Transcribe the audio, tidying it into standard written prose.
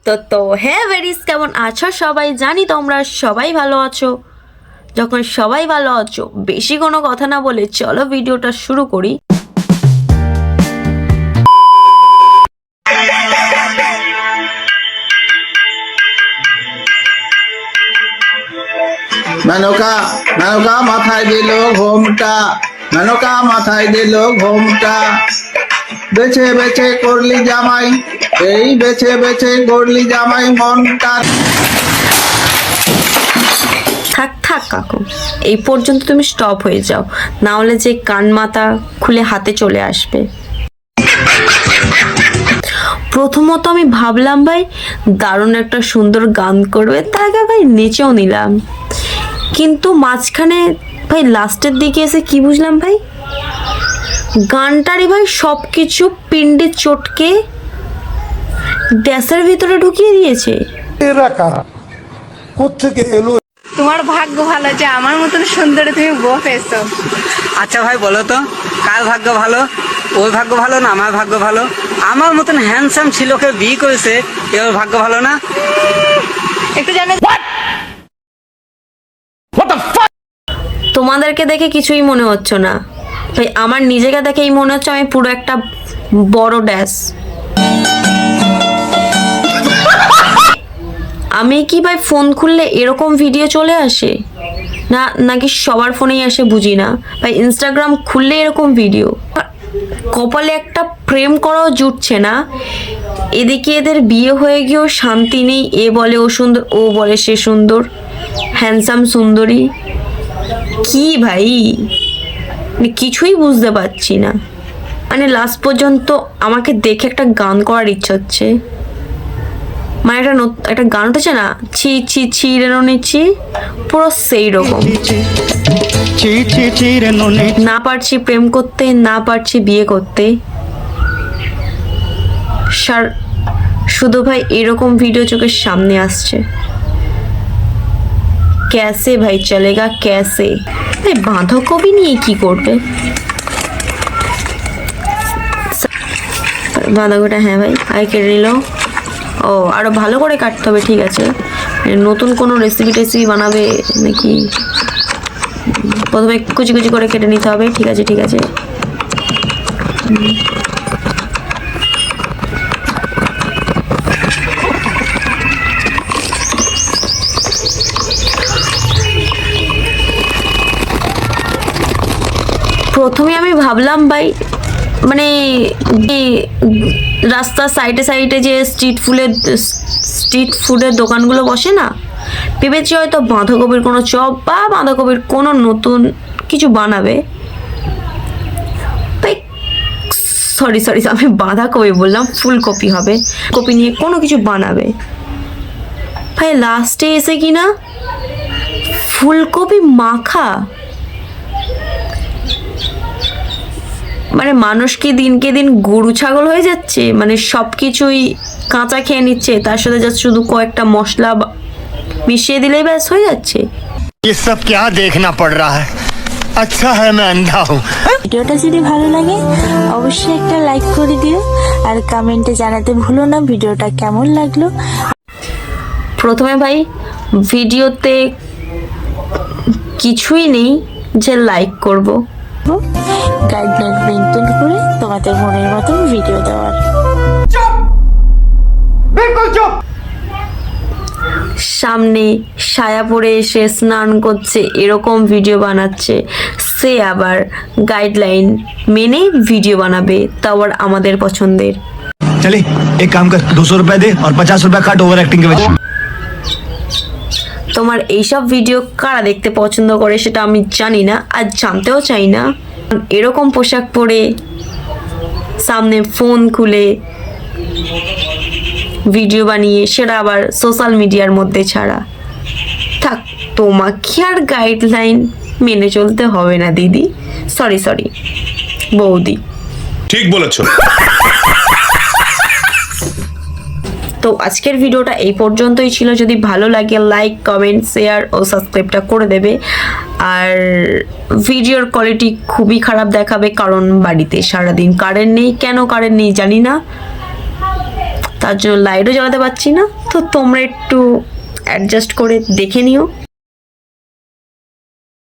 তো হ্যাঁ ভেরিস, কেমন আছো সবাই? জানি তোমরা সবাই ভালো আছো। যখন সবাই ভালো আছো, বেশি কোনো কথা না বলে চলো ভিডিওটা শুরু করি। মেনকা মেনকা মাথায় দিল ঘোমটা, মেনকা মাথায় দিল ঘোমটা। বেছে বেছে করলি জামাই, এই বেছে বেছে করলি জামাই মনটা। থাক থাক কাকু, এই পর্যন্ত তুমি স্টপ হয়ে যাও, না হলে যে কান মাথা খুলে হাতে চলে আসবে। প্রথমত আমি ভাবলাম ভাই দারুণ একটা সুন্দর গান করবে, তাকে ভাই নেচেও নিলাম। কিন্তু মাঝখানে ভাই লাস্টের দিকে এসে কি বুঝলাম ভাই, গানটারই ভাই সব কিছু পিণ্ডে চটকে ড্যাসের ভিতরে ঢুকিয়ে দিয়েছে। এরা কারা, কোত্থেকে এলো? তোমার ভাগ্য ভালো যে আমার মতন সুন্দরী তুমি বউ পেয়েছো। আচ্ছা ভাই বলো তো, কার ভাগ্য ভালো? ওর ভাগ্য ভালো না আমার ভাগ্য ভালো? আমার মতন হ্যান্ডসাম ছিলকে বিয়ে করেছে, এর ভাগ্য ভালো না? একটু জানে তোমাদেরকে দেখে কিছুই মনে হচ্ছে না ভাই, আমার নিজেকে দেখেই মনে হচ্ছে আমি পুরো একটা বড় ড্যাশ। আমি কি ভাই ফোন খুললে এরকম ভিডিও চলে আসে না, নাকি সবার ফোনেই আসে বুঝি না ভাই। ইনস্টাগ্রাম খুললে এরকম ভিডিও, কপালে একটা প্রেম করাও জুটছে না। এদিকে এদের বিয়ে হয়ে গিয়েও শান্তি নেই, এ বলে ও সুন্দর, ও বলে সে সুন্দর, হ্যান্ডসাম সুন্দরী। কি ভাই, মানে কিছুই বুঝতে পারছি না। মানে লাস্ট পর্যন্ত আমাকে দেখে একটা গান করার ইচ্ছা হচ্ছে। মানে একটা গান উঠেছে না, ছি ছি ছি রে নিচ্ছি, পুরো সেই রকম। না পারছি প্রেম করতে, না পারছি বিয়ে করতে, শুধু ভাই এরকম ভিডিও চোখের সামনে আসছে। कैसे भाई चलेगा कैसे? भाई বাঁধাকপি নিয়ে কি করবে? বাঁধাকপিটা হ্যাঁ ভাই আগে কেটে নিল। ও আরো ভালো করে কাটতে হবে, ঠিক আছে। নতুন কোনো রেসিপি বানাবে নাকি? প্রথমে কুচি কুচি করে কেটে নিতে হবে, ঠিক আছে ঠিক আছে। প্রথমে আমি ভাবলাম ভাই, মানে রাস্তার সাইডে সাইডে যে স্ট্রিট ফুডের দোকানগুলো বসে না, ভেবেছি হয়তো বাঁধাকপির কোনো চপ বা বাঁধাকপির কোনো নতুন কিছু বানাবে। ভাই সরি আমি বাঁধাকপি বললাম, ফুলকপি হবে, কপি নিয়ে কোনো কিছু বানাবে। ভাই লাস্টে এসে কিনা ফুলকপি মাখা। মানে মানুষ কি দিনকে দিন গরু ছাগল হয়ে যাচ্ছে? মানে সব কিছুই কাঁচা খেয়ে নিচ্ছে, তার সাথে যা শুধু কয়েকটা মশলা মিশিয়ে দিলেই ব্যাস হয়ে যাচ্ছে। ये सब क्या देखना पड़ रहा है? अच्छा है मैं अंधा हूँ। ভিডিওটা যদি ভালো লাগে অবশ্যই একটা লাইক করে দিও, আর কমেন্টে জানাতে ভুলো না ভিডিওটা কেমন লাগলো। প্রথমে ভাই ভিডিওতে কিছুই নেই যে লাইক করব, গাইডলাইন মেনটেন করে তোমাদের মনের মতন ভিডিও দেওয়ার। সামনে সায়া পরে এসে স্নান করছে এরকম ভিডিও বানাচ্ছে, সে আবার গাইডলাইন মেনে ভিডিও বানাবে, তাও আবার আমাদের পছন্দের। चले एक काम कर, 200 रुपए दे और 50 रुपए काट ओवर एक्टिंग के वजह। তোমার এইসব ভিডিও কারা দেখতে পছন্দ করে সেটা আমি জানি না, আর জানতেও চাই না। এরকম পোশাক পরে সামনে ফোন খুলে ভিডিও বানিয়ে সেটা আবার সোশ্যাল মিডিয়ার মধ্যে ছাড়া। থাক, তোমাকে আর গাইডলাইন মেনে চলতে হবে না দিদি, সরি বৌদি। ঠিক বলেছো। তো আজকের ভিডিওটা এই পর্যন্তই ছিল। যদি ভালো লাগে লাইক কমেন্ট শেয়ার ও সাবস্ক্রাইবটা করে দেবে। আর ভিডিওর কোয়ালিটি খুবই খারাপ দেখাবে, কারণ বাড়িতে সারাদিন কারেন্ট নেই। কেন কারেন্ট নেই জানি না। তার জন্য লাইটও জ্বালাতে পারছি না, তো তোমরা একটু অ্যাডজাস্ট করে দেখে নিও।